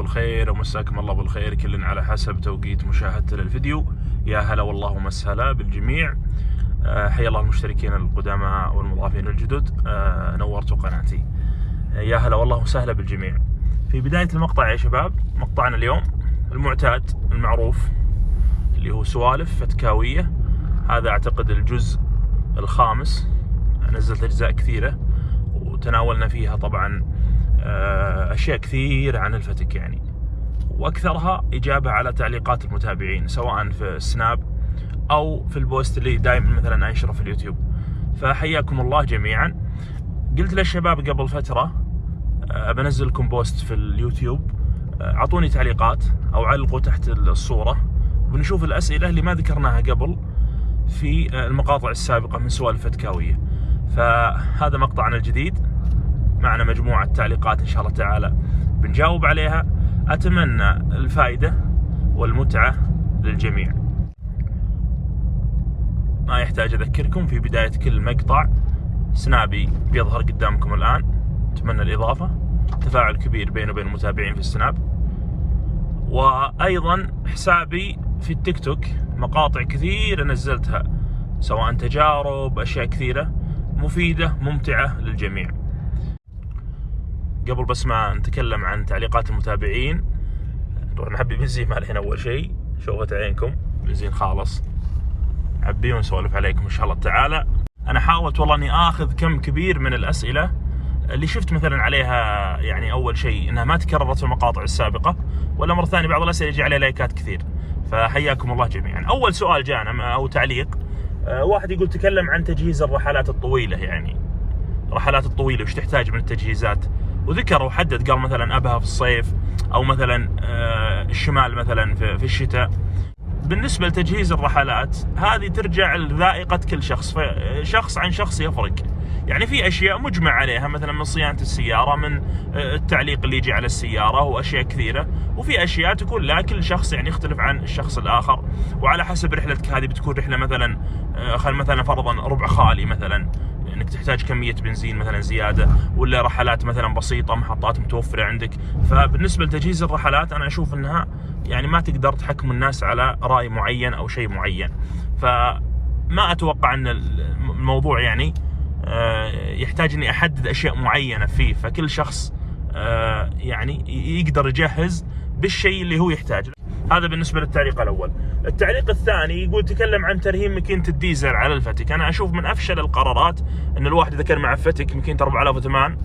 بالخير ومساكم الله بالخير، كل على حسب توقيت مشاهدة للفيديو. يا هلا والله ومسهلا بالجميع. حيا الله المشتركين القدماء والمضافين الجدد، نورتوا قناتي. يا هلا والله وسهلا بالجميع. في بداية المقطع يا شباب، مقطعنا اليوم المعتاد المعروف اللي هو سوالف فتكاوية. هذا اعتقد الجزء الخامس، نزلت اجزاء كثيرة وتناولنا فيها طبعا اشياء كثير عن الفتك يعني، واكثرها اجابة على تعليقات المتابعين سواء في السناب او في البوست اللي دائما مثلا انشره في اليوتيوب. فحياكم الله جميعا. قلت للشباب قبل فترة بنزل لكم بوست في اليوتيوب، اعطوني تعليقات او علقوا تحت الصورة وبنشوف الاسئلة اللي ما ذكرناها قبل في المقاطع السابقة من سوالف فتكاوية. فهذا مقطعنا الجديد، معنا مجموعة تعليقات إن شاء الله تعالى بنجاوب عليها. أتمنى الفائدة والمتعة للجميع. ما يحتاج أذكركم في بداية كل مقطع سنابي بيظهر قدامكم الآن، أتمنى الإضافة، تفاعل كبير بيني وبين المتابعين في السناب. وأيضا حسابي في التيك توك مقاطع كثيرة نزلتها، سواء تجارب، أشياء كثيرة مفيدة ممتعة للجميع. قبل بس ما نتكلم عن تعليقات المتابعين، نروح نحبي بنزين مالحين. أول شيء شوفت عينكم بنزين خالص، عبيه ونسولف عليكم إن شاء الله تعالى. أنا حاولت والله إني آخذ كم كبير من الأسئلة اللي شفت مثلا عليها، يعني أول شيء إنها ما تكررت في المقاطع السابقة، ولا مرة ثانية بعض الأسئلة يجي عليها لايكات كثير. فحياكم الله جميعا. أول سؤال جانا أو تعليق، واحد يقول تكلم عن تجهيز الرحلات الطويلة، يعني الرحلات الطويلة وش تحتاج من التجهيزات، وذكر وحدد قال مثلا أبها في الصيف أو مثلا الشمال مثلا في الشتاء. بالنسبة لتجهيز الرحلات هذه ترجع لذائقة كل شخص، شخص عن شخص يفرق. يعني في أشياء مجمع عليها مثلا من صيانة السيارة، من التعليق اللي يجي على السيارة وأشياء كثيرة، وفي أشياء تكون لا كل شخص يعني يختلف عن الشخص الآخر، وعلى حسب رحلتك هذه بتكون رحلة مثلا خل مثلا فرضا ربع خالي مثلا، انك تحتاج كمية بنزين مثلا زيادة، ولا رحلات مثلا بسيطة محطات متوفرة عندك. فبالنسبة لتجهيز الرحلات انا اشوف انها يعني ما تقدر تحكم الناس على رأي معين او شيء معين. فما اتوقع ان الموضوع يعني يحتاج اني احدد اشياء معينة فيه، فكل شخص يعني يقدر يجهز بالشيء اللي هو يحتاجه. هذا بالنسبة للتعليق الأول. التعليق الثاني يقول تكلم عن ترهيم ماكينة الديزل على الفتك. أنا أشوف من أفشل القرارات أن الواحد إذا كان مع فتك ماكينة 4008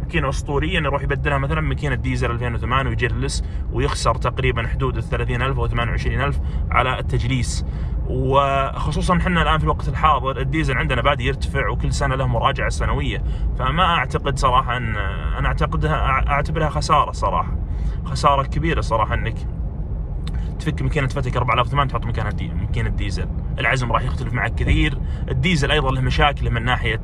ماكينة أسطورية، أن يروح يبدلها مثلا ماكينة ديزل 2008 ويجلس ويخسر تقريبا حدود 30,000 أو 28,000 على التجليس. وخصوصا احنا الآن في الوقت الحاضر الديزل عندنا بادي يرتفع وكل سنة له مراجعة سنوية. فما أعتقد صراحة أن أنا أعتبرها خسارة صراحة، خسارة كبيرة صراحة أنك تفك ماكينة فتك 4008 تحط مكانها ماكينة ديزل. العزم راح يختلف معك كثير. الديزل ايضا له مشاكل من ناحية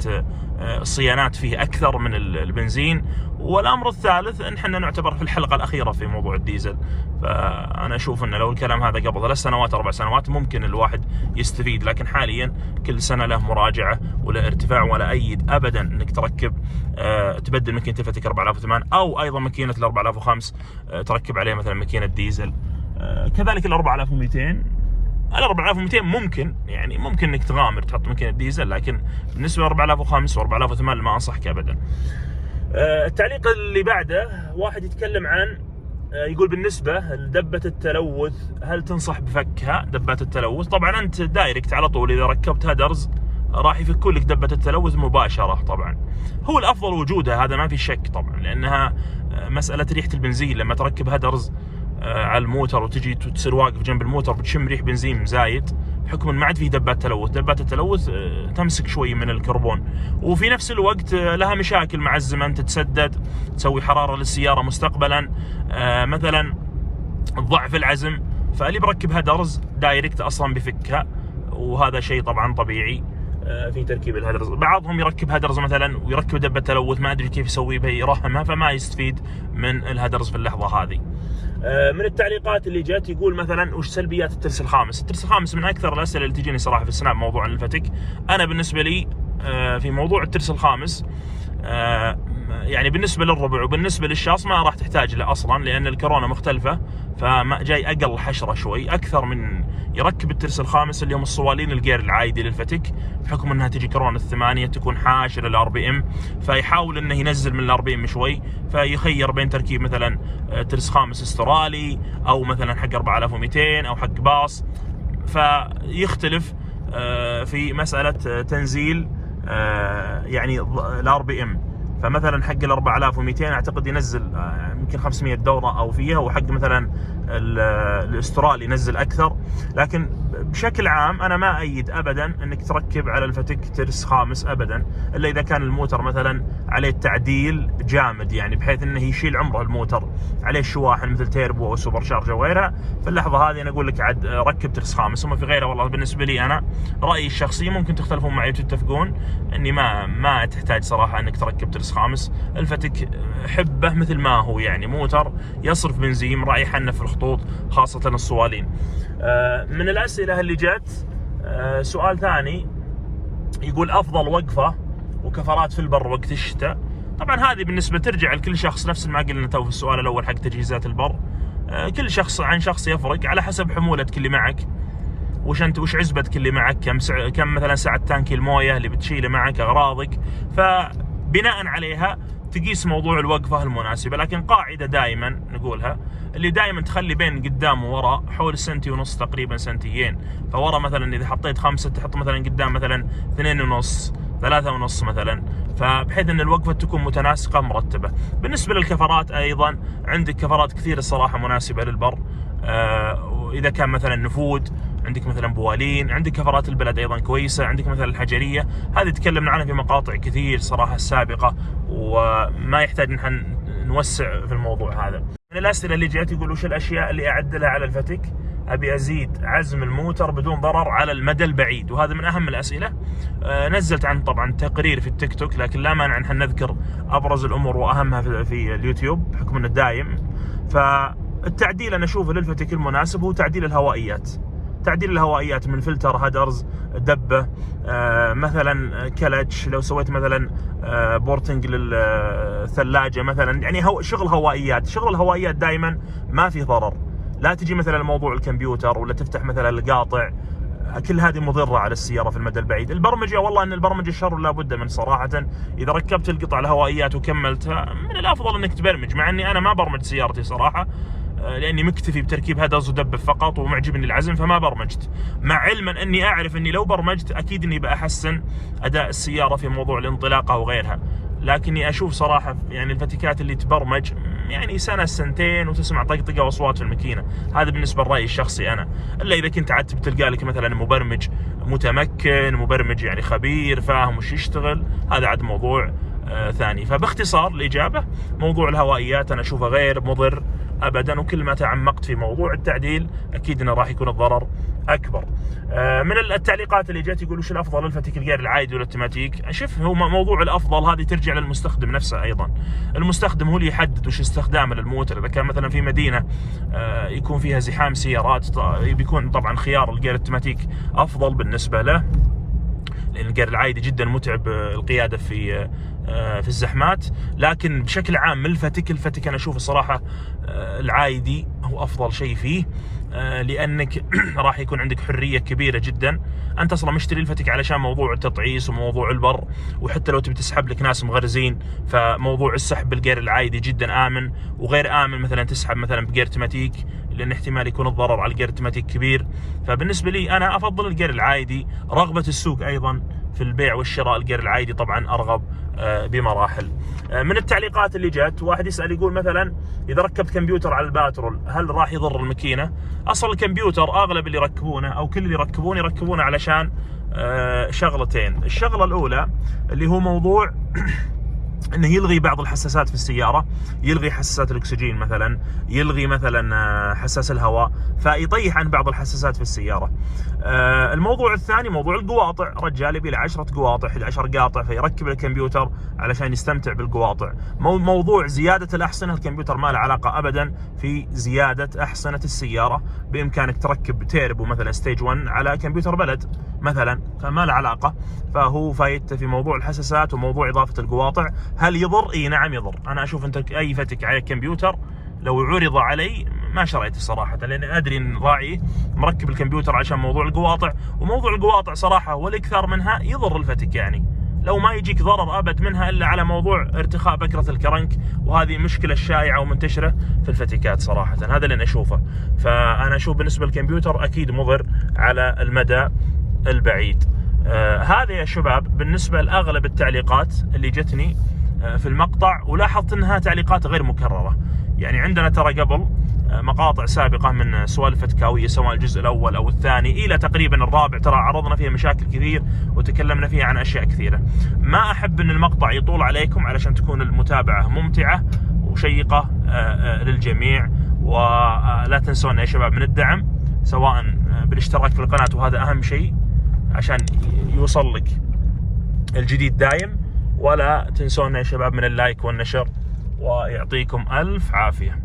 الصيانات فيه اكثر من البنزين. والامر الثالث ان احنا نعتبر في الحلقة الاخيرة في موضوع الديزل. فانا اشوف ان لو الكلام هذا قبل 3 سنوات 4 سنوات ممكن الواحد يستفيد، لكن حاليا كل سنة له مراجعة ولا ارتفاع ولا ايد ابدا انك تركب تبدل ماكينة الفتك 4008 او ايضا ماكينة ال 4005 تركب عليه مثلا ماكينة ديزل. كذلك ال 4200 ممكن يعني ممكن انك تغامر تحط ماكينة ديزل، لكن بالنسبة ل 4005 و 4008 ما انصحك ابدا. التعليق اللي بعده واحد يتكلم عن يقول بالنسبة لدبة التلوث هل تنصح بفكها دبات التلوث؟ طبعا انت دايركت على طول اذا ركبت هدرز راح يفكون لك دبة التلوث مباشرة. طبعا هو الافضل وجودها، هذا ما في شك طبعا، لانها مسألة ريحة البنزين لما تركب هدرز على الموتر وتجي تصير واقف جنب الموتر بتشم ريح بنزين زايد، بحكم ما عاد فيه دبات تلوث. دبات التلوث تمسك شوي من الكربون، وفي نفس الوقت لها مشاكل مع الزمن، تتسدد، تسوي حرارة للسيارة مستقبلا، مثلا ضعف العزم. فاللي بركب هدرز دايركت اصلا بفكها، وهذا شيء طبعا طبيعي في تركيب الهدرز. بعضهم يركب هدرز مثلا ويركب دبة تلوث ما ادري كيف يسوي بها، يرهمها، فما يستفيد من الهدرز في اللحظة هذه. من التعليقات اللي جات يقول مثلا وش سلبيات الترس الخامس؟ الترس الخامس من اكثر الاسئله اللي تجيني صراحه في السناب موضوع الفتك. انا بالنسبه لي في موضوع الترس الخامس يعني بالنسبه للربع وبالنسبه للشاص ما راح تحتاج له اصلا، لان الكورونا مختلفه، فما جاي اقل حشره شوي اكثر من يركب الترس الخامس اللي هم الصوالين الجير العادي للفتك، بحكم انها تجي كورونا الثمانيه تكون حاشره الار بي ام، فيحاول انه ينزل من الار بي ام شوي، فيخير بين تركيب مثلا ترس خامس استرالي او مثلا حق 4200 او حق باص، فيختلف في مساله تنزيل يعني الار بي ام. فمثلا حق ال 4200 اعتقد ينزل يمكن 500 دوره او فيها، وحق مثلا الاسترالي ينزل اكثر. لكن بشكل عام انا ما ايد ابدا انك تركب على الفتك ترس خامس ابدا، الا اذا كان الموتر مثلا عليه تعديل جامد، يعني بحيث انه يشيل عمره الموتر، عليه شواحن مثل تيربو او سوبر شارجر وغيرها. في اللحظه هذه انا اقول لك عاد ركب ترس خامس، وما في غيره. والله بالنسبه لي انا رايي الشخصي، ممكن تختلفون معي وتتفقون، اني ما تحتاج صراحه انك تركب ترس خامس. الفتك حبه مثل ما هو، يعني موتر يصرف بنزين، راعي حنا في الخطوط خاصه الصوالين. من الاسئله اللي جت سؤال ثاني يقول افضل وقفه وكفرات في البر وقت الشتاء. طبعا هذه بالنسبه ترجع لكل شخص، نفس ما قلنا تو في السؤال الاول حق تجهيزات البر، كل شخص عن شخص يفرق على حسب حمولتك اللي معك، وش عزبتك اللي معك، كم مثلا سعه تانك المويه اللي بتشيله معك، اغراضك، فبناء عليها تقيس موضوع الوقفه المناسبه. لكن قاعده دائما نقولها، اللي دائما تخلي بين قدام ووراء حول سنتي ونص تقريبا سنتيين. فورا مثلا اذا حطيت 5 تحط مثلا قدام مثلا 2.5 3.5 مثلا، فبحيث ان الوقفه تكون متناسقه مرتبه. بالنسبه للكفرات ايضا عندك كفرات كثير الصراحه مناسبه للبر، واذا كان مثلا نفود، عندك مثلا بوالين، عندك كفرات البلد ايضا كويسه، عندك مثلا الحجريه، هذه تكلمنا عنها في مقاطع كثير صراحه السابقه، وما يحتاج نحن نوسع في الموضوع هذا. من الاسئله اللي جات يقول وش الاشياء اللي اعدلها على الفتك؟ ابي ازيد عزم الموتر بدون ضرر على المدى البعيد، وهذا من اهم الاسئله. نزلت عن طبعا تقرير في التيك توك، لكن لا مانع ان نذكر ابرز الامور واهمها في اليوتيوب بحكم انه دايم. فالتعديل انا اشوفه للفتك المناسب هو تعديل الهوائيات. تعديل الهوائيات من فلتر، هدرز، دبه، مثلا كلتش، لو سويت مثلا بورتنج للثلاجه مثلا، يعني شغل هوائيات. شغل الهوائيات دائما ما في ضرر، لا تجي مثلا موضوع الكمبيوتر ولا تفتح مثلا القاطع، كل هذه مضره على السياره في المدى البعيد. البرمجه والله ان البرمجه شر لا بد من صراحه. اذا ركبت القطع الهوائيات وكملتها من الافضل انك تبرمج، مع اني انا ما برمج سيارتي صراحه، لاني مكتفي بتركيب هدرز ودبه فقط ومعجبني العزم، فما برمجت، مع علما اني اعرف اني لو برمجت اكيد اني بأحسن اداء السياره في موضوع الانطلاقه وغيرها. لكني اشوف صراحه يعني الفتكات اللي تبرمج يعني سنه سنتين وتسمع طقطقه واصوات في الماكينه، هذا بالنسبه لرايي الشخصي انا. الا اذا كنت عاد بتلقى لك مثلا مبرمج متمكن، مبرمج يعني خبير فاهم وش يشتغل، هذا عاد موضوع ثاني. فباختصار الاجابه موضوع الهوائيات انا اشوفه غير مضر ابدا، وكل ما تعمقت في موضوع التعديل اكيد انه راح يكون الضرر اكبر. من التعليقات اللي جت يقول وش الافضل الفتك الجير العادي ولا التماتيك؟ شوف، هو موضوع الافضل هذه ترجع للمستخدم نفسه ايضا. المستخدم هو اللي يحدد وش استخدامه للموتر. اذا كان مثلا في مدينه يكون فيها زحام سيارات، بيكون طبعا خيار الجير التماتيك افضل بالنسبه له، لان الجير العادي جدا متعب القياده في الزحمات. لكن بشكل عام الفتك انا اشوف الصراحه العادي هو افضل شيء فيه، لانك راح يكون عندك حريه كبيره جدا. انت اصلا مشتري الفتك علشان موضوع التطعيس وموضوع البر، وحتى لو تبي تسحب لك ناس مغرزين، فموضوع السحب بالجير العادي جدا امن، وغير امن مثلا تسحب مثلا بجير تماتيك، لان احتمال يكون الضرر على الجير التماتيك كبير. فبالنسبه لي انا افضل الجير العادي. رغبه السوق ايضا في البيع والشراء الجير العادي طبعا ارغب بمراحل. من التعليقات اللي جات واحد يسأل يقول مثلا اذا ركبت كمبيوتر على الباترول هل راح يضر الماكينه؟ اصلا الكمبيوتر اغلب اللي يركبونه او كل اللي يركبونه علشان شغلتين. الشغله الاولى اللي هو موضوع انه يلغي بعض الحساسات في السياره، يلغي حساسات الاكسجين مثلا، يلغي مثلا حساس الهواء، فيطيح عن بعض الحساسات في السياره. الموضوع الثاني موضوع القواطع، رجال يبي له 10 قواطع 11 قاطع، فيركب الكمبيوتر علشان يستمتع بالقواطع. موضوع زياده الاحصنه، الكمبيوتر ما له علاقه ابدا في زياده احصنه السياره، بامكانك تركب تيربو مثلا ستيج 1 على كمبيوتر بلد مثلا، فما له علاقه. فهو فايدته في موضوع الحساسات وموضوع اضافه القواطع. هل يضر؟ اي نعم يضر. انا اشوف انت اي فتك على الكمبيوتر لو عرض علي ما شريته صراحه، لان ادري ان راعي مركب الكمبيوتر عشان موضوع القواطع، وموضوع القواطع صراحه والاكثار منها يضر الفتك، يعني لو ما يجيك ضرر ابد منها الا على موضوع ارتخاء بكره الكرنك، وهذه مشكله شائعه ومنتشره في الفتكات صراحه. هذا اللي انا اشوفه. فانا اشوف بالنسبه للكمبيوتر اكيد مضر على المدى البعيد. هذا يا شباب بالنسبه لاغلب التعليقات اللي جتني في المقطع، ولاحظت انها تعليقات غير مكرره. يعني عندنا ترى قبل مقاطع سابقة من سوالف فتكاوية، سواء الجزء الأول أو الثاني إلى تقريبا الرابع، ترى عرضنا فيها مشاكل كثير وتكلمنا فيها عن أشياء كثيرة. ما أحب أن المقطع يطول عليكم علشان تكون المتابعة ممتعة وشيقة للجميع. ولا تنسون يا شباب من الدعم، سواء بالاشتراك في القناة، وهذا أهم شيء عشان يوصل لك الجديد دايم. ولا تنسون يا شباب من اللايك والنشر، ويعطيكم ألف عافية.